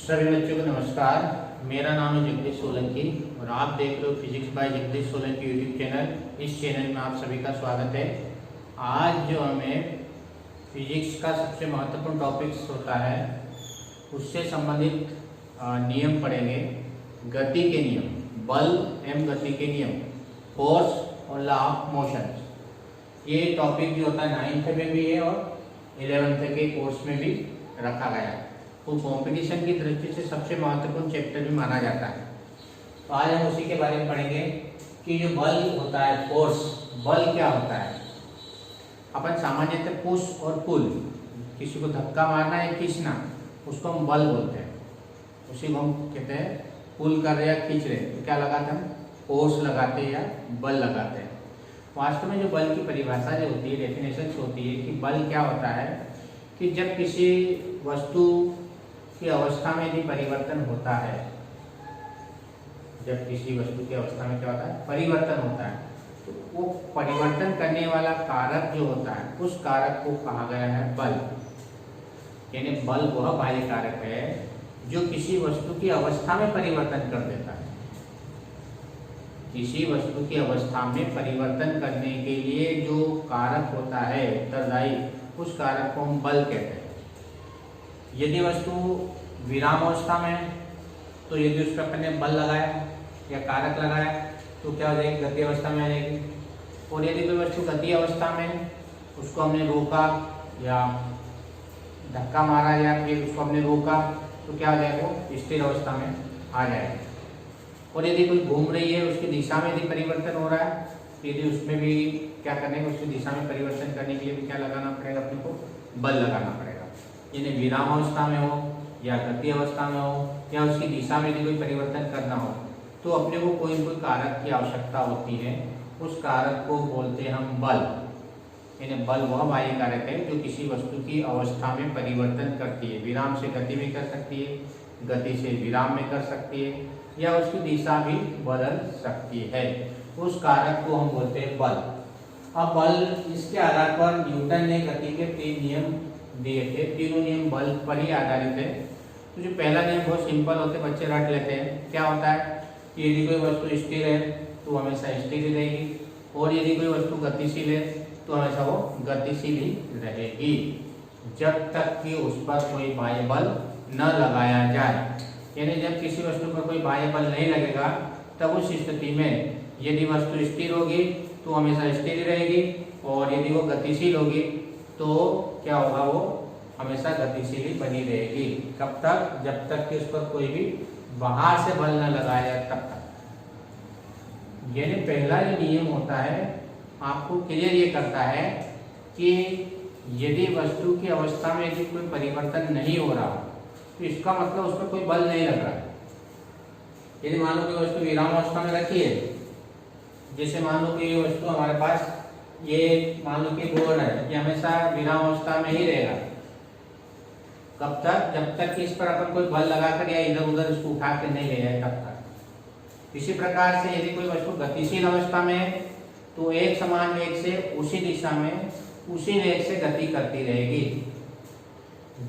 सभी बच्चों को नमस्कार। मेरा नाम है जगदीश सोलंकी और आप देख रहे हो physics bye Jagdish Solanki YouTube channel. इस चैनल में आप सभी का स्वागत है। आज जो हमें फिजिक्स का सबसे महत्वपूर्ण टॉपिक्स होता है उससे संबंधित नियम पढ़ेंगे। गति के नियम, बल एवं गति के नियम, फोर्स और लॉ ऑफ मोशन। ये टॉपिक जो होता है 9th में भी है और 11th के कोर्स में भी रखा गया है। वो कंपटीशन की दृष्टि से सबसे महत्वपूर्ण चैप्टर भी माना जाता है। तो आज हम उसी के बारे में पढ़ेंगे कि जो बल होता है, फोर्स, बल क्या होता है। अपन सामान्यतः पुश और पुल, किसी को धक्का मारना है, खींचना, उसको हम बल बोलते हैं। उसी को हम कहते हैं पुल कर रहे या खींच रहे तो क्या लगाते हैं हम, फोर्स लगाते हैं या बल लगाते हैं। वास्तव में जो बल की परिभाषा जो होती है, डेफिनेशन होती है कि बल क्या होता है कि जब किसी वस्तु की अवस्था में यदि परिवर्तन होता है, जब किसी वस्तु की अवस्था में क्या होता है, परिवर्तन होता है, तो वो परिवर्तन करने वाला कारक जो होता है उस कारक को कहा गया है बल। यानी बल वह बाह्य कारक है जो किसी वस्तु की अवस्था में परिवर्तन कर देता है। किसी वस्तु की अवस्था में परिवर्तन करने के लिए जो कारक होता है उत्तरदायी, उस कारक को हम बल कहते हैं। यदि वस्तु विराम अवस्था में, तो यदि उस पर अपन ने बल लगाया या कारक लगाया तो क्या हो जाएगी, गति अवस्था में आ जाएगी। और यदि कोई वस्तु गति अवस्था में, उसको हमने रोका या धक्का मारा या फिर उसको हमने रोका तो क्या हो जाएगा, वो स्थिर अवस्था में आ जाएगा। और यदि कोई घूम रही है, उसकी दिशा में यदि परिवर्तन हो रहा है तो यदि उसमें भी क्या करने का, उसकी दिशा में परिवर्तन करने के लिए भी क्या लगाना पड़ेगा, अपने को बल लगाना पड़ेगा। यानी विराम अवस्था में हो या गति अवस्था में हो या उसकी दिशा में यदि कोई परिवर्तन करना हो तो अपने को कोई न कोई कारक की आवश्यकता होती है। उस कारक को बोलते हैं हम बल। यानी बल वह बाह्य कारक है जो किसी वस्तु की अवस्था में परिवर्तन करती है। विराम से गति में कर सकती है, गति से विराम में कर सकती है या उसकी दिशा भी बदल सकती है। उस कारक को हम बोलते हैं बल। अब बल, इसके आधार पर न्यूटन ने गति के 3 नियम दिए थे। तीनों नियम बल पर ही आधारित है। तो जो पहला नियम बहुत सिंपल होते, बच्चे रट लेते हैं। क्या होता है कि यदि कोई वस्तु स्थिर है तो हमेशा स्थिर ही रहेगी, और यदि कोई वस्तु गतिशील है तो हमेशा वो गतिशील ही रहेगी जब तक कि उस पर कोई बाह्य बल न लगाया जाए। यानी जब किसी वस्तु पर कोई बाह्य बल नहीं लगेगा तब उस स्थिति में यदि वस्तु स्थिर होगी तो हमेशा स्थिर ही रहेगी, और यदि वो गतिशील होगी तो क्या होगा, वो हमेशा गतिशील ही बनी रहेगी। कब तक, जब तक कि उस पर कोई भी बाहर से बल न लगाया जाए तब तक। यानी पहला जो नियम होता है आपको क्लियर ये करता है कि यदि वस्तु की अवस्था में यदि कोई परिवर्तन नहीं हो रहा तो इसका मतलब उस पर कोई बल नहीं लग रहा है। यदि मान लो कि वस्तु विराम अवस्था में रखी है, जैसे मान लो कि ये वस्तु हमारे पास, ये मान लो कि बोर्ड है, ये हमेशा विराम अवस्था में ही रहेगा। कब तक, जब तक कि इस पर अपन कोई बल लगाकर या इधर उधर इसको उठा के नहीं ले जाए तब तक। इसी प्रकार से यदि कोई वस्तु गतिशील अवस्था में है तो एक समान वेग से उसी दिशा में उसी वेग से गति करती रहेगी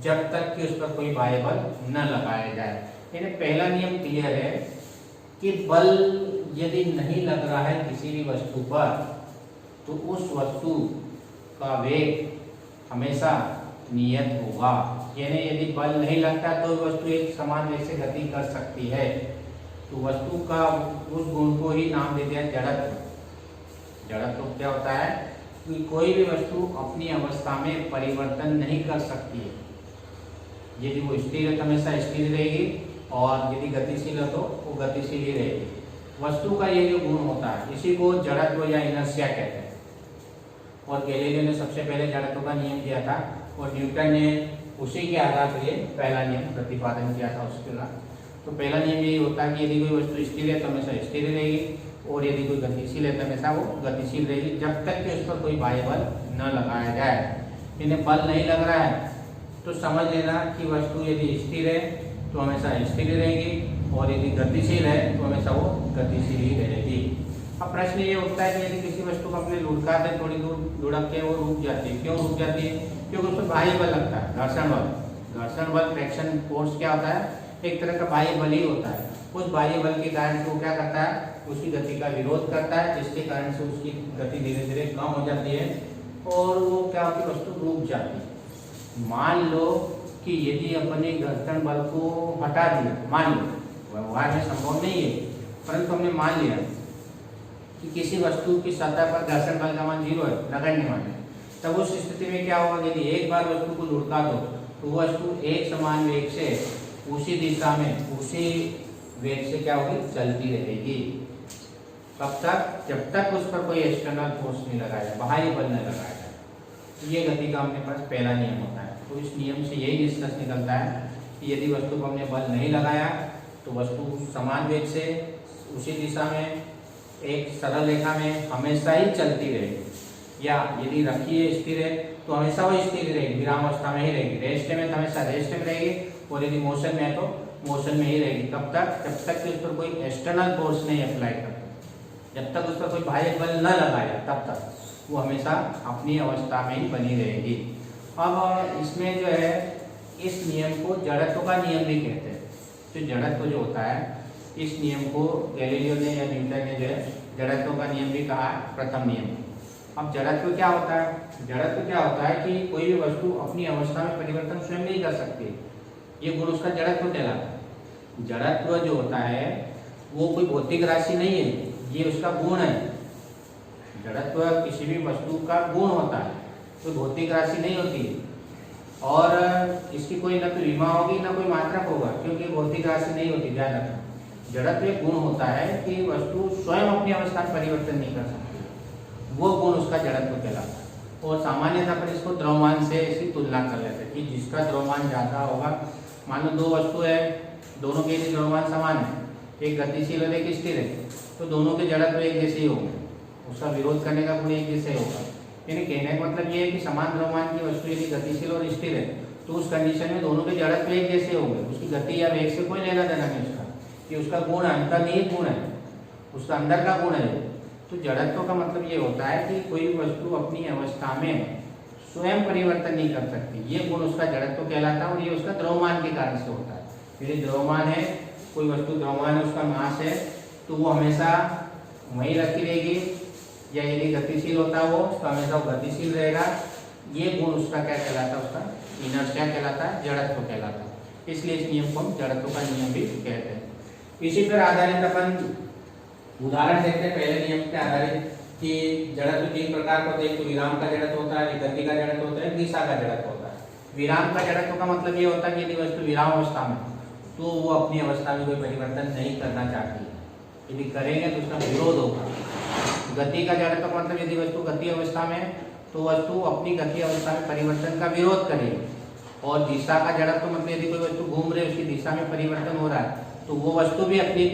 जब तक कि उस पर कोई बाह्य बल न लगाया जाए। यानी पहला नियम क्लियर है कि बल यदि नहीं लग रहा है किसी भी वस्तु पर तो उस वस्तु का वेग हमेशा नियत होगा। यानी यदि बल नहीं लगता तो वस्तु एक समान वेग से गति कर सकती है। तो वस्तु का उस गुण को ही नाम दे दिया जड़त्व। जड़त्व क्या होता है कि कोई भी वस्तु अपनी अवस्था में परिवर्तन नहीं कर सकती है। यदि वो स्थिर है तो हमेशा स्थिर रहेगी, और यदि गतिशील है तो वो गतिशील ही रहेगी। वस्तु का ये जो गुण होता है इसी को जड़त्व या इनर्शिया कहते हैं। और गैलीलियो ने सबसे पहले जड़त्व का नियम दिया था और न्यूटन ने उसी के आधार पर ये पहला नियम प्रतिपादन किया था उसके बाद। तो पहला नियम यही होता है कि यदि कोई वस्तु स्थिर है तो हमेशा स्थिर रहेगी, और यदि कोई गतिशील है तो हमेशा वो गतिशील रहेगी जब तक कि उस पर कोई बाह्य बल न लगाया जाए। इन्हें बल नहीं लग रहा है तो समझ लेना कि वस्तु यदि स्थिर है तो हमेशा स्थिर रहेगी, और यदि गतिशील है तो हमेशा वो गतिशील ही रहेगी। अब प्रश्न ये उठता है कि यदि किसी वस्तु को अपने लुढ़काते थोड़ी दूर लुढ़क के वो रुक जाती है, क्यों रुक जाती है? क्योंकि उसमें बाह्य बल लगता है, घर्षण बल। घर्षण बल, ट्रैक्शन फोर्स क्या होता है एक तरह का बाह्य बल ही होता है। उस बाह्य बल के कारण से वो क्या करता है, उसकी गति का विरोध करता है, जिसके कारण से उसकी गति धीरे धीरे कम हो जाती है और वो क्या होती है, वस्तु रुक जाती है। मान लो कि यदि अपने घर्षण बल को हटा दिया, मान लो व्यवहार में संभव नहीं है, परंतु हमने मान लिया कि किसी वस्तु की सतह पर घर्षण बल का मान 0 है, नगण्य मान है, तब उस स्थिति में क्या होगा, यदि एक बार वस्तु को लुढ़का दो तो वस्तु एक समान वेग से उसी दिशा में उसी वेग से क्या होगी, चलती रहेगी। कब तक, जब तक उस पर कोई एक्सटर्नल फोर्स नहीं लगाया, बाहरी बल नहीं लगाया जाए। तो ये गति का अपने पास पहला नियम होता है। तो इस नियम से यही निष्कर्ष निकलता है कि यदि वस्तु को हमने बल नहीं लगाया तो वस्तु समान वेग से उसी दिशा में एक सरल रेखा में हमेशा ही चलती रहेगी, या यदि रखी है स्थिर है तो हमेशा वो स्थिर रहेगी, विरामावस्था में ही रहेगी। रेस्ट में तो हमेशा रेस्ट में रहेगी, और यदि मोशन में है तो मोशन में ही रहेगी। कब तक, जब तक कि उस पर कोई एक्सटर्नल फोर्स नहीं अप्लाई करता, जब तक उस पर कोई बाह्य बल न लगाया तब तक वो हमेशा अपनी अवस्था में ही बनी रहेगी। अब इसमें जो है, इस नियम को जड़त्व का नियम भी कहते हैं। तो जड़त्व जो होता है, इस नियम को गैलीलियो ने या न्यूटन ने जो है जड़त्व का नियम भी कहा है, प्रथम नियम। अब जड़त्व क्या होता है, जड़त्व क्या होता है कि कोई भी वस्तु अपनी अवस्था में परिवर्तन स्वयं नहीं कर सकती, ये गुण उसका जड़त्व कहलाता है। जड़त्व जो होता है वो कोई भौतिक राशि नहीं है, ये उसका गुण है। जड़त्व किसी भी वस्तु का गुण होता है, कोई भौतिक राशि नहीं होती है, और इसकी कोई न तो विमा होगी न कोई मात्रक होगा, क्योंकि भौतिक राशि नहीं होती। ध्यान रखना, जड़त्व एक गुण होता है कि वस्तु स्वयं अपनी अवस्था में परिवर्तन नहीं कर सकती, वो गुण उसका जड़त्व कहलाता है। और सामान्यतः पर इसको द्रव्यमान से इसकी तुलना कर लेते हैं कि जिसका द्रव्यमान ज़्यादा होगा, मान लो दो वस्तु है, दोनों के लिए द्रव्यमान समान है, एक गतिशील और एक स्थिर है, तो दोनों के जड़त्व एक जैसे ही होंगे, उसका विरोध करने का गुण एक जैसे होगा। यानी कहने का मतलब ये है कि समान द्रव्यमान की वस्तु यदि गतिशील और स्थिर है तो उस कंडीशन में दोनों के जड़त्व एक जैसे होंगे, उसकी गति या वेग से कोई लेना देना नहीं उसका, कि उसका गुण अंतर्निहित गुण है, उसका अंदर का गुण है। तो जड़त्व का मतलब ये होता है कि कोई वस्तु अपनी अवस्था में स्वयं परिवर्तन नहीं कर सकती, ये गुण उसका जड़त्व कहलाता है, और ये उसका द्रव्यमान के कारण से होता है। यदि द्रव्यमान है, कोई वस्तु द्रव्यमान है, उसका मास है, तो वो हमेशा वहीं रखी रहेगी, या यदि गतिशील होता है वो तो हमेशा वो गतिशील रहेगा। ये गुण उसका क्या कहलाता है, उसका इनर्शिया कहलाता है, जड़त्व कहलाता है। इसलिए इस नियम को हम जड़त्व का नियम भी कहते हैं। इसी पर आधारित अपन उदाहरण देखते हैं पहले नियम के आधारित कि जड़त्व तीन प्रकार का होता है। एक तो विराम का जड़त्व होता है, गति का जड़त्व होता है, दिशा का जड़त्व होता है। विराम का जड़त्व का मतलब ये होता है कि यदि वस्तु विराम अवस्था में तो वो अपनी अवस्था में कोई परिवर्तन नहीं करना चाहती है, यदि करेंगे तो उसका विरोध होगा। गति का जड़त्व का मतलब यदि वस्तु गति अवस्था में तो वस्तु अपनी गति अवस्था में परिवर्तन का विरोध करेगी। और दिशा का जड़त्व मतलब यदि कोई वस्तु घूम रही है, उसकी दिशा में परिवर्तन हो रहा है, तो वो वस्तु भी अपनी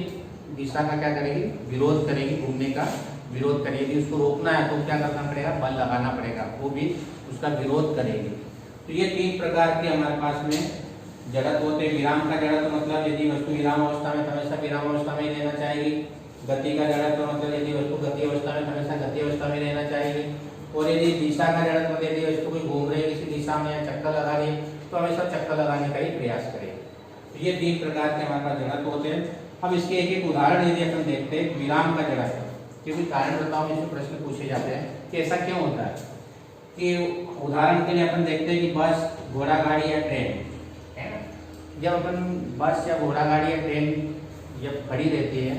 दिशा का क्या करेगी, विरोध करेगी, घूमने का विरोध करेगी। उसको रोकना है तो क्या करना पड़ेगा, बल लगाना पड़ेगा, वो भी उसका विरोध करेगी। तो ये तीन प्रकार के हमारे पास में जड़त्व होते हैं। विराम का जड़त्व मतलब यदि वस्तु विराम अवस्था में हमेशा विराम अवस्था में ही रहना चाहेगी। गति का जड़त्व मतलब यदि वस्तु गति अवस्था में हमेशा गति अवस्था में रहना चाहेगी। और यदि दिशा का जड़त्व यदि वस्तु कोई घूम रही है किसी दिशा में या चक्कर लगा रही है तो हमेशा चक्कर लगाने का ही प्रयास करेगी। तो ये तीन प्रकार के हमारे पास जड़त्व होते हैं। अब इसके एक एक उदाहरण यदि अपन देखते हैं विराम का जड़त्व, क्योंकि कारण बताओ इसमें प्रश्न पूछे जाते हैं कि ऐसा क्यों होता है। कि उदाहरण के लिए अपन देखते हैं कि बस, घोड़ा गाड़ी या ट्रेन है ना, जब अपन बस या घोड़ा गाड़ी या ट्रेन जब खड़ी रहती है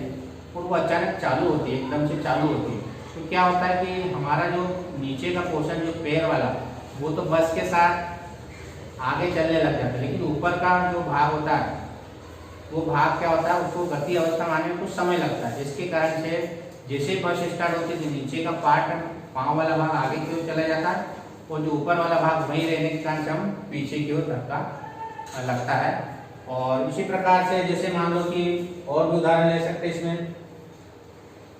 और वो अचानक चालू होती है, एकदम से चालू होती है, तो क्या होता है कि हमारा जो नीचे का पोर्शन जो पैर वाला वो तो बस के साथ आगे चलने लग जाता है, लेकिन ऊपर का जो भाग होता है वो भाग क्या होता है, उसको गति अवस्था में आने में कुछ समय लगता है, जिसके कारण से जैसे बस स्टार्ट होती है नीचे का पार्ट, पाँव वाला भाग आगे की ओर चला जाता है और जो ऊपर वाला भाग वहीं रहने के कारण से हम पीछे की ओर धक्का लगता है। और इसी प्रकार से जैसे मान लो कि और भी उदाहरण ले सकते हैं इसमें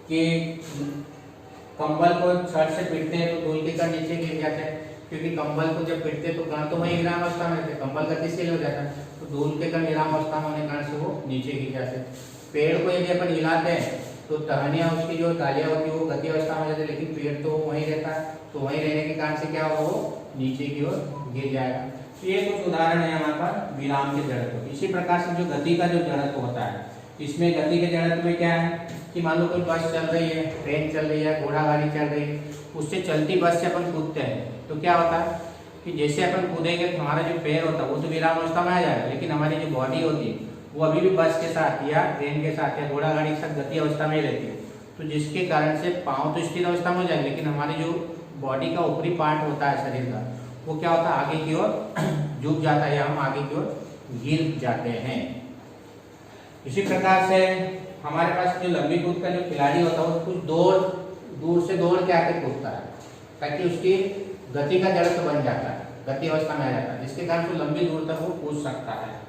कि कंबल को छत से पीटते हैं तो धूल के कण नीचे गिर जाते हैं, क्योंकि कंबल को जब पीटते हैं तो कण तो वहीं विराम अवस्था में रहते हैं, कंबल गतिशील हो जाता है, तो धूल के कण विराम अवस्था में होने कारण से वो नीचे गिर जाते हैं। पेड़ को यदि अपन हिलाते हैं तो टहनियाँ उसकी जो डालियाँ होती है वो गति अवस्था में जाती है, लेकिन पेड़ तो वहीं रहता है, तो वहीं रहने के कारण से क्या होगा, वो नीचे की ओर गिर जाएगा। ये कुछ उदाहरण है हमारे पास विराम के जड़त्व। इसी प्रकार से जो गति का जो जड़त्व होता है, इसमें गति के जड़त्व में क्या है कि मान लो कोई बस चल रही है, ट्रेन चल रही है, घोड़ा गाड़ी चल रही है, उससे चलती बस से अपन कूदते हैं तो क्या होता है कि जैसे अपन कूदेंगे तो हमारा जो पैर होता है वो तो विराम अवस्था में आ जाएगा, लेकिन हमारी जो बॉडी होती है वो अभी भी बस के साथ या ट्रेन के साथ या घोड़ा गाड़ी के साथ गति अवस्था में ही रहती है। तो जिसके कारण से पाँव तो स्थिर अवस्था में हो जाएगा, लेकिन हमारी जो बॉडी का ऊपरी पार्ट होता है शरीर का, वो क्या होता है आगे की ओर झुक जाता है या हम आगे की ओर गिर जाते हैं। इसी प्रकार से हमारे पास जो लंबी कूद का जो खिलाड़ी होता है वो कुछ दूर से दौड़ के आके कूदता है ताकि उसकी गति का जड़त्व बन जाता है, गति अवस्था में आ जाता है, जिसके कारण से लंबी दूर तक वो कूद सकता है।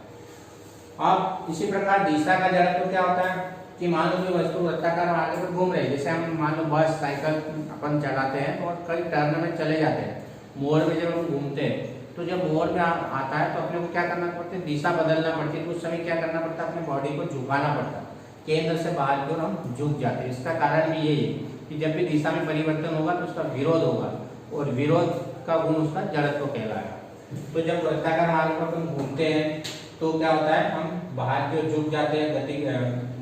अब इसी प्रकार दिशा का जड़त्व क्या होता है कि मान लो कोई वस्तु वृत्ताकार आगे पर घूम रही है, जैसे हम मान लो बस साइकिल अपन चलाते हैं और कई टर्न में चले जाते हैं, मोड़ में जब हम घूमते हैं तो जब मोड़ में आता है तो अपने को क्या करना पड़ता है, दिशा बदलना पड़ती है। तो उस समय क्या करना पड़ता है, अपने बॉडी को झुकाना पड़ता है, केंद्र से बाहर की ओर हम झुक जाते हैं। इसका कारण भी यही है कि जब भी दिशा में परिवर्तन होगा तो उसका विरोध होगा और विरोध का गुण उसका जड़त्व कहलाएगा। तो जब वृत्ताकार मार्ग पर हम घूमते हैं तो क्या होता है, हम बाहर की ओर झुक जाते हैं गति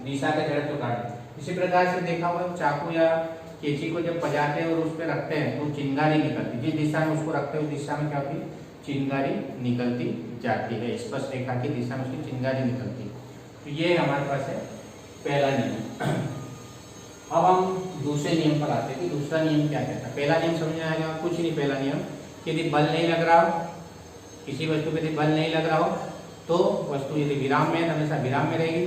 दिशा के जड़त्व कारण। इसी प्रकार से देखा हुआ चाकू या कैंची को जब बजाते हैं और उस पर रखते हैं तो चिंगारी निकलती, जिस दिशा में उसको रखते हैं उस दिशा में क्या होती है, चिंगारी निकलती जाती है, स्पष्ट रेखा की दिशा में उसकी चिंगारी निकलती है। तो ये हमारे पास है पहला नियम। अब हम दूसरे नियम पर आते हैं कि दूसरा नियम क्या कहता है। पहला नियम समझ में आएगा, कुछ नहीं। पहला नियम कि यदि बल नहीं लग रहा हो, किसी वस्तु पे यदि बल नहीं लग रहा हो तो वस्तु यदि विराम में है तो हमेशा विराम में रहेगी,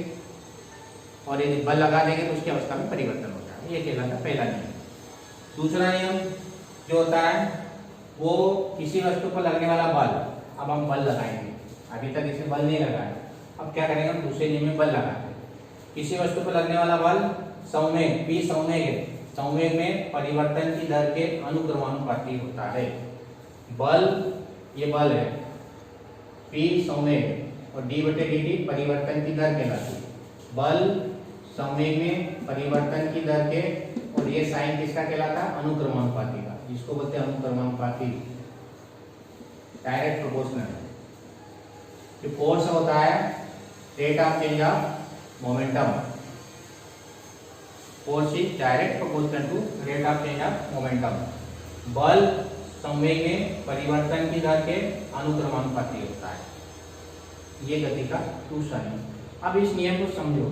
और यदि बल लगा देंगे तो उसकी अवस्था में परिवर्तन होता है। ये कहलाता है पहला नियम। दूसरा नियम जो होता है वो किसी वस्तु पर लगने वाला बल, अब हम बल लगाएंगे, अभी तक इसे बल नहीं लगाया, अब क्या करेंगे हम दूसरे नियम में बल लगाएंगे। किसी वस्तु पर लगने वाला बल संवेग P संवेग है, संवेग में परिवर्तन की दर के अनुक्रमानुपाती होता है। बल ये बल है, P संवेग और d/dt परिवर्तन की दर कहलाती है। बल संवेग में परिवर्तन की दर के, और ये साइन किसका कहलाता है, अनुक्रमानुपाती का, जिसको बोलते हैं अनुक्रमानुपाती, डायरेक्ट प्रोपोर्शनल। जो फोर्स होता है rate of change of momentum, force is direct proportional to rate of change of momentum. बल संवेग में परिवर्तन की दर के अनुक्रमानुपाती होता है। ये गति का दूसरा नियम। अब इस नियम को समझो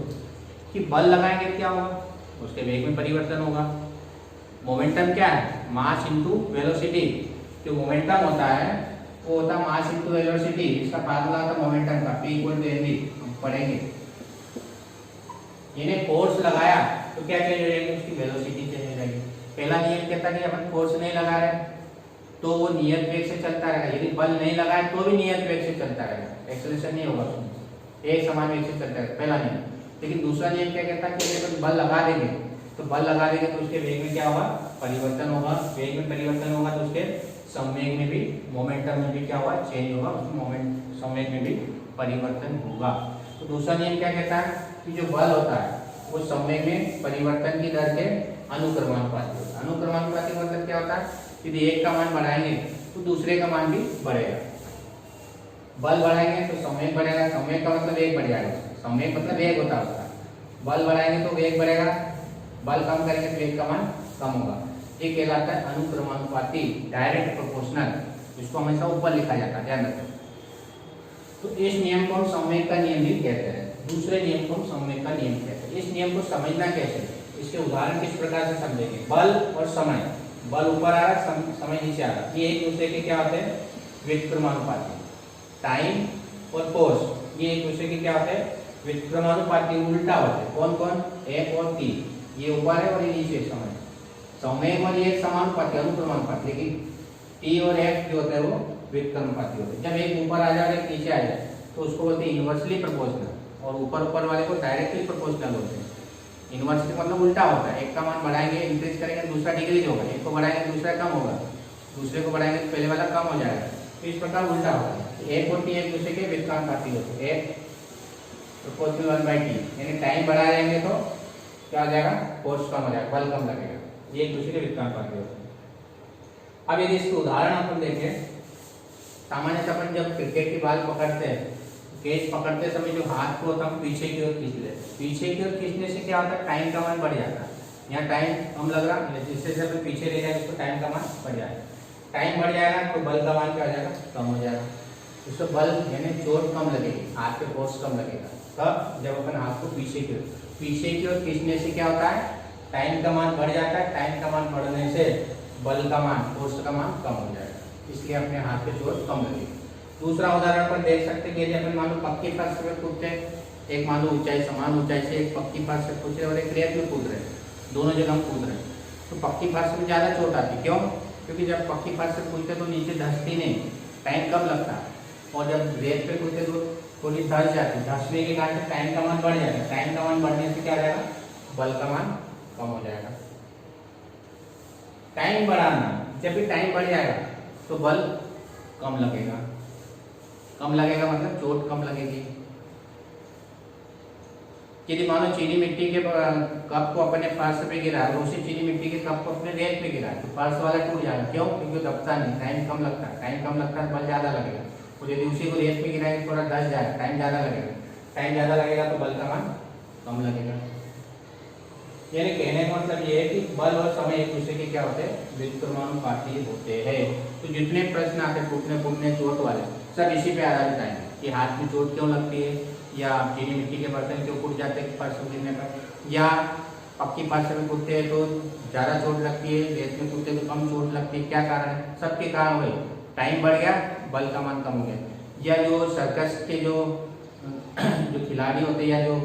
कि बल लगाएंगे क्या होगा, उसके वेग में परिवर्तन होगा। मोमेंटम क्या है, मास इनटू वेलोसिटी। जो मोमेंटम होता है वो होता है मास इनटू वेलोसिटी। इसका फार्मूला होता है मोमेंटम का, P = mv। हम पढ़ेंगे, इन्हें फोर्स लगाया तो क्या चेंज हो जाएगी, उसकी वेलोसिटी चेंज हो जाएगी। पहला नियम कहता है कि अपन फोर्स नहीं लगा रहे तो वो नियत वेग से चलता रहेगा, यदि बल नहीं लगाए तो भी नियत वेग से चलता रहेगा, एक्सेलरेशन नहीं होगा उसमें, एक समान वेग से चलता रहेगा, पहला नियम। लेकिन दूसरा नियम क्या कहता है कि यदि बल लगा देंगे तो उसके वेग में क्या होगा, परिवर्तन होगा। वेग में परिवर्तन होगा तो उसके संवेग में भी, मोमेंटम में भी क्या होगा, चेंज होगा, उसमें मोमेंट संवेग में भी परिवर्तन होगा। तो दूसरा नियम क्या कहता है कि जो बल होता है वो संवेग में परिवर्तन की दर के अनुक्रमानुपाती होता है। अनुक्रमानुपाती मतलब क्या होता है, यदि एक का मान बढ़ाएंगे तो दूसरे का मान भी बढ़ेगा। बल बढ़ाएंगे तो संवेग बढ़ेगा, संवेग का मतलब वेग बढ़ जाएगा, संवेग मतलब वेग होता है उसका। बल बढ़ाएंगे तो वेग बढ़ेगा, बल कम करेंगे तो वेग का मान कम होगा। ये कहलाता है अनुक्रमानुपाती, डायरेक्ट प्रोपोर्शनल, जिसको हमेशा ऊपर लिखा जाता है, ध्यान रखें। तो इस नियम को हम संवेग का नियम भी कहते हैं, दूसरे नियम को हम संवेग का नियम कहते हैं। इस नियम को समझना कैसे, इसके उदाहरण किस प्रकार से समझेंगे। बल और समय, बल ऊपर आ रहा है, समय नीचे आ रहा है, ये एक दूसरे के क्या होते हैं, व्युत्क्रमानुपाती। टाइम और फोर्स ये एक दूसरे के क्या होते हैं, व्युत्क्रमानुपाती, उल्टा होते हैं। कौन कौन, F और T, ये ऊपर है और ये नीचे समय। संवेग और ये समानुपाती, अनुक्रमानुपाती, लेकिन T और F जो होते हैं वो व्युत्क्रमानुपाती होते हैं। जब एक ऊपर आ जाए एक नीचे आ जाए तो उसको बोलते हैं इनवर्सली प्रोपोर्शनल, और ऊपर वाले को डायरेक्टली प्रोपोर्शनल होते हैं। इनवर्सली मतलब उल्टा होता है, एक का मान बढ़ाएंगे इंक्रीज करेंगे दूसरा डिक्रीज होगा, एक को बढ़ाएंगे दूसरा कम होगा, दूसरे को बढ़ाएंगे तो पहले वाला कम हो जाएगा। तो इस प्रकार उल्टा होता है। एक और T एक दूसरे के व्युत्क्रमानुपाती होते हैं, एक प्रोपोर्शनल 1/T, यानी टाइम बढ़ा देंगे तो क्या हो जाएगा, फोर्स कम हो जाएगा, बल कम लगेगा, ये एक दूसरे के व्युत्क्रमानुपाती होते हैं। अब यदि इसके उदाहरण अपन देखें सामान्यतः अपन जब क्रिकेट की बॉल पकड़ते हैं, कैच पकड़ते समय जो हाथ को हम पीछे की ओर खींच लेते हैं। पीछे की ओर खींचने से क्या होता है, टाइम का मान बढ़ जाता है। यहाँ टाइम कम लग रहा है, जिससे से पीछे ले जाए उसको टाइम का मान बढ़ जाएगा। टाइम बढ़ जाएगा तो बल का मान क्या हो जाएगा, कम हो जाएगा। उससे बल यानी चोट कम लगेगी, हाथ पे फोर्स कम लगेगा। तब जब अपन हाथ को पीछे की ओर खींचने से क्या होता है, टाइम का मान बढ़ जाता है। टाइम का मान बढ़ने से बल का मान, फोर्स का मान कम हो जाएगा, इसलिए अपने हाथ पे चोट कम लगेगी। दूसरा उदाहरण अपन देख सकते हैं कि यदि अपन मान लो पक्की फर्श पे कूदते हैं, एक मान लो ऊंचाई समान ऊंचाई से एक पक्की फर्श पे कूद रहे और एक रेत में कूद रहे, दोनों जगह हम कूद रहे हैं, तो पक्की फर्श में ज़्यादा चोट आती। क्यों? क्योंकि जब पक्की फर्श पे कूदते तो नीचे धंसती नहीं, टाइम कम लगता, और जब रेत पे कूदते तो थोड़ी धंस जाती। धंसने के कारण टाइम का मान बढ़ जाएगा। टाइम का मान बढ़ने से क्या रहेगा, बल का मान कम हो जाएगा। टाइम बढ़ाना, जब भी टाइम बढ़ जाएगा तो बल कम लगेगा। कम लगेगा मतलब चोट कम लगेगी। यदि मानो चीनी मिट्टी के कप को अपने फर्श पे गिरा और उसी चीनी मिट्टी के कप को अपने रेत पे गिरा तो फर्श वाला टूट जाएगा। क्यों? क्योंकि दबता नहीं, टाइम कम लगता है। टाइम कम लगता है बल ज्यादा लगेगा। और यदि उसी को रेत पे गिराएंगे थोड़ा धंस जाएगा, टाइम ज्यादा लगेगा। टाइम ज्यादा लगेगा तो बल का मान कम लगेगा। यानी कहने का मतलब ये है कि बल और समय एक दूसरे के क्या होते हैं, व्युत्क्रमानुपाती होते हैं। तो जितने प्रश्न आते हैं टूटने फूटने चोट वाले सब इसी पे आधारित आएंगे कि हाथ में चोट क्यों लगती है, या चीनी मिट्टी के बर्तन क्यों फूट जाते हैं फर्श गिरने पर, या पक्की फर्श में कूदते हैं तो ज़्यादा चोट लगती है, रेत में कूदते तो कम चोट लगती है। क्या कारण है? सबके कारण हुए, टाइम बढ़ गया, बल का मान कम हो गया। या जो सर्कस के जो खिलाड़ी होते हैं या जो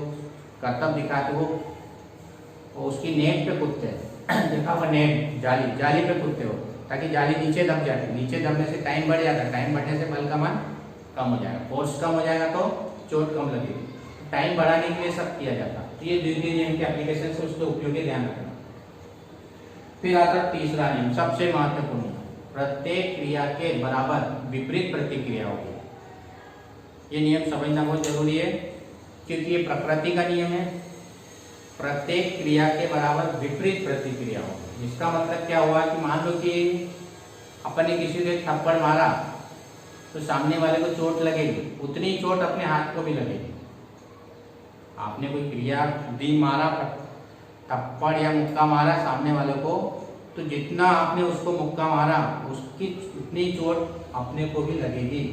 करतब दिखाते वो उसकी नेट पे कूदते हैं, देखा हुआ नेट, जाली पे कूदते हो ताकि जाली नीचे दब जाती। नीचे दबने से टाइम बढ़ जाता है, टाइम बढ़ने से बल का मान कम हो जाएगा, फोर्स कम हो जाएगा तो चोट कम लगेगी। टाइम बढ़ाने के लिए सब किया जाता है। तो ये द्वितीय नियम के एप्लीकेशन से उसके उपयोग के ध्यान रखना। फिर आता तीसरा नियम, सबसे महत्वपूर्ण, प्रत्येक क्रिया के बराबर विपरीत प्रतिक्रिया होगी। ये नियम समझना बहुत जरूरी है क्योंकि ये प्रकृति का नियम है। प्रत्येक क्रिया के बराबर विपरीत प्रतिक्रिया होगी। इसका मतलब क्या हुआ कि मान लो कि अपन ने किसी को थप्पड़ मारा तो सामने वाले को चोट लगेगी, उतनी चोट अपने हाथ को भी लगेगी। आपने कोई क्रिया दी, मारा थप्पड़ या मुक्का मारा सामने वाले को, तो जितना आपने उसको मुक्का मारा उसकी उतनी चोट अपने को भी लगेगी।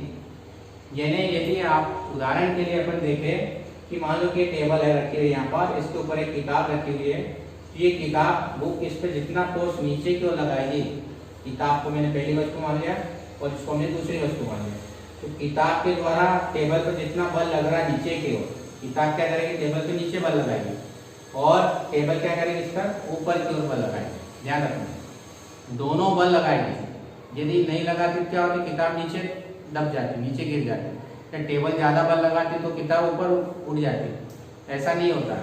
यानी यदि आप उदाहरण के लिए अपन देखें कि मान लो कि टेबल है रखी हुई यहाँ पर, इसके ऊपर एक किताब रखी हुई है, ये किताब बुक इस पर जितना फोर्स नीचे की ओर लगाएगी, किताब को मैंने पहली वस्तु मान लिया और इसको हमने दूसरी वस्तु मान लिया, तो किताब के द्वारा टेबल पर जितना बल लग रहा है नीचे की ओर, किताब क्या करेगी, टेबल पे नीचे बल लगाएगी, और टेबल क्या करेगी, इस पर ऊपर की ओर बल लगाएगी। ध्यान रखना, दोनों बल लगाएगी। यदि नहीं लगाती क्या होती, किताब नीचे दब जाती, नीचे गिर जाती। टेबल ज्यादा बल लगाती तो किताब ऊपर उड़ जाती, ऐसा नहीं होता।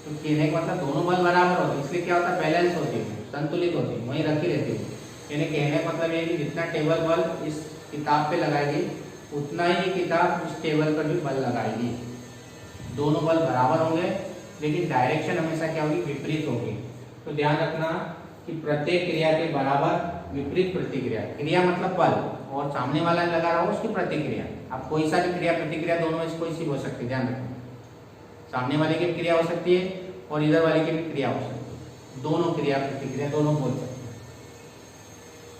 तो कहने का मतलब दोनों बल बराबर होते, इसलिए क्या होता है, बैलेंस होती है, संतुलित होती है, वहीं रखी रहती है। यानी कहने का मतलब ये कि जितना टेबल बल इस किताब पे लगाएगी उतना ही किताब इस टेबल पर भी बल लगाएगी। दोनों बल बराबर होंगे लेकिन डायरेक्शन हमेशा क्या होगी, विपरीत होगी। तो ध्यान रखना कि प्रत्येक क्रिया के बराबर विपरीत प्रतिक्रिया, क्रिया मतलब बल और सामने वाला लगा रहा हो उसकी प्रतिक्रिया। अब कोई सा भी क्रिया प्रतिक्रिया दोनों में से कोई सी हो सकती है, ध्यान रखना। सामने वाले की भी क्रिया हो सकती है और इधर वाले की भी क्रिया हो सकती है, दोनों क्रिया प्रतिक्रिया दोनों बोल सकते हैं।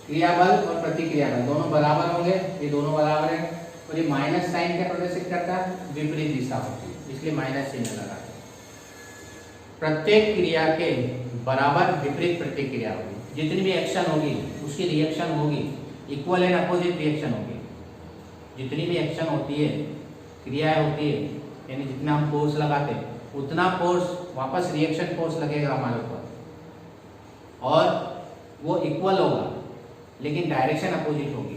क्रिया बल और प्रतिक्रिया बल दोनों बराबर होंगे, ये दोनों बराबर है। और ये माइनस साइन क्या प्रदर्शित करता है, विपरीत दिशा होती है, इसलिए माइनस चिन्ह लगा। प्रत्येक क्रिया के बराबर विपरीत प्रतिक्रिया होगी। जितनी भी एक्शन होगी उसकी रिएक्शन होगी इक्वल एंड अपोजिट रिएक्शन होगी। जितनी भी एक्शन होती है, क्रियाएं होती है, यानी जितना हम फोर्स लगाते हैं उतना फोर्स वापस रिएक्शन फोर्स लगेगा हमारे ऊपर और वो इक्वल होगा लेकिन डायरेक्शन अपोजिट होगी।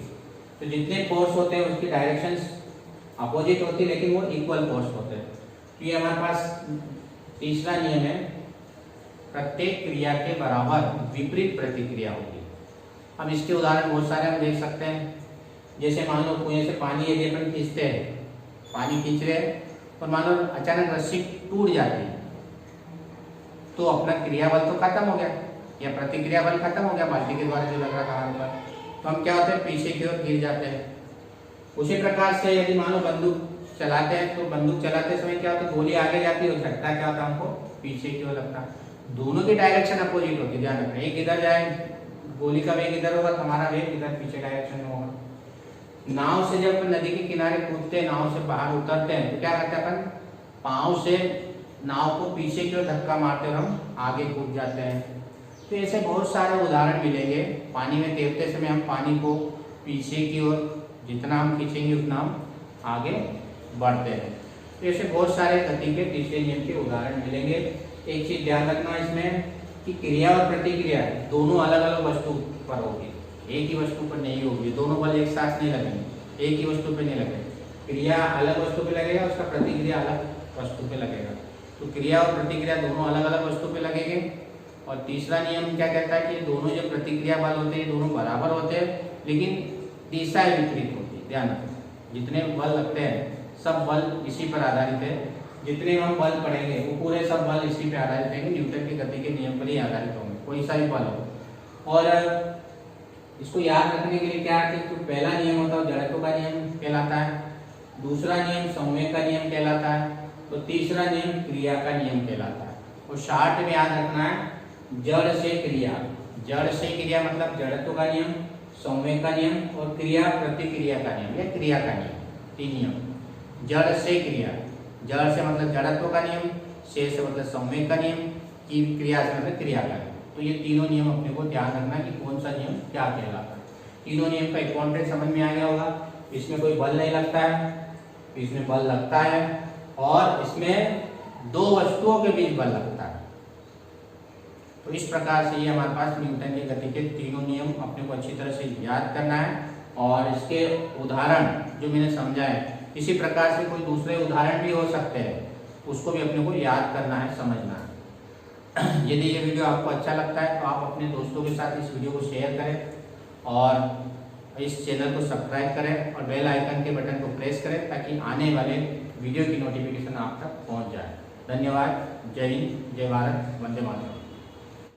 तो जितने फोर्स होते हैं उसकी डायरेक्शंस अपोजिट होती है लेकिन वो इक्वल फोर्स होते हैं। तो ये हमारे पास तीसरा नियम है, प्रत्येक क्रिया के बराबर विपरीत प्रतिक्रिया होगी। अब इसके उदाहरण बहुत सारे हम देख सकते हैं। जैसे मान लो कुएं से पानी यदि अपन खींचते हैं, पानी खींच रहे हैं और मान लो अचानक रस्सी टूट जाती है तो अपना क्रिया बल तो खत्म हो गया या प्रतिक्रिया बल खत्म हो गया बाल्टी के द्वारा जो लग रहा था हमारे ऊपर। तो हम क्या होते हैं, पीछे की ओर गिर जाते हैं। उसी प्रकार से यदि मान लो बंदूक चलाते हैं तो बंदूक चलाते समय क्या होता है, गोली आगे जाती है और झटका क्या होता है हमको पीछे की ओर लगता है। दोनों की डायरेक्शन अपोजिट होती है, ध्यान रखना। एक इधर जाए, गोली का वेग इधर होगा तो हमारा वेग इधर पीछे डायरेक्शन में होगा। नाव से जब नदी के किनारे कूदते हैं, नाव से बाहर उतरते हैं तो क्या करते हैं अपन, पाँव से नाव को पीछे की ओर धक्का मारते और हम आगे कूद जाते हैं। तो ऐसे बहुत सारे उदाहरण मिलेंगे। पानी में तैरते समय हम पानी को पीछे की ओर जितना हम खींचेंगे उतना हम आगे बढ़ते हैं। तो ऐसे बहुत सारे गति के तीसरे नियम के उदाहरण मिलेंगे। एक चीज ध्यान रखना इसमें कि क्रिया और प्रतिक्रिया दोनों अलग अलग वस्तु पर होगी, एक ही वस्तु पर नहीं होगी। दोनों बल एक साथ नहीं लगेंगे, एक ही वस्तु पर नहीं लगेंगे। क्रिया अलग वस्तु पे लगेगा, उसका प्रतिक्रिया अलग वस्तु पे लगेगा। तो क्रिया और प्रतिक्रिया दोनों अलग अलग वस्तु पे लगेंगे। और तीसरा नियम क्या कहता है कि दोनों जो प्रतिक्रिया बल होते हैं दोनों बराबर होते हैं, लेकिन दिशाएं विपरीत होती है। ध्यान रखना, जितने बल लगते हैं सब बल इसी पर आधारित है। जितने हम बल पढ़ेंगे वो पूरे सब बल इसी पे आधारित है, न्यूटन की गति के नियम पर ही आधारित होंगे, कोई सा भी बल हो। और इसको याद रखने के लिए क्या है कि पहला नियम होता है जड़त्व का नियम कहलाता है, दूसरा नियम संवेग का नियम कहलाता है, तो तीसरा नियम क्रिया का नियम कहलाता है। और शार्ट में याद रखना है जड़ से क्रिया। जड़ से क्रिया मतलब जड़त्व का नियम, संवेग का नियम और क्रिया प्रतिक्रिया का नियम या क्रिया का नियम, तीन नियम। जड़ से क्रिया, जड़ से मतलब जड़त्व का नियम, से मतलब संवेग का नियम, की क्रिया से मतलब क्रिया का नियम। तो ये तीनों नियम अपने को ध्यान रखना कि कौन सा नियम क्या कहलाता है। तीनों नियम का इंपॉर्टेंट समझ में आ गया होगा। इसमें कोई बल नहीं लगता है, इसमें बल लगता है और इसमें दो वस्तुओं के बीच बल लगता है। तो इस प्रकार से ये हमारे पास न्यूटन की गति के तीनों नियम अपने को अच्छी तरह से याद करना है। और इसके उदाहरण जो मैंने समझाए, इसी प्रकार से कोई दूसरे उदाहरण भी हो सकते हैं, उसको भी अपने को याद करना है, समझना है। यदि ये वीडियो आपको अच्छा लगता है तो आप अपने दोस्तों के साथ इस वीडियो को शेयर करें और इस चैनल को सब्सक्राइब करें और बेल आइकन के बटन को प्रेस करें ताकि आने वाले वीडियो की नोटिफिकेशन आप तक पहुंच जाए। धन्यवाद। जय हिंद, जय भारत, वंदे मातरम।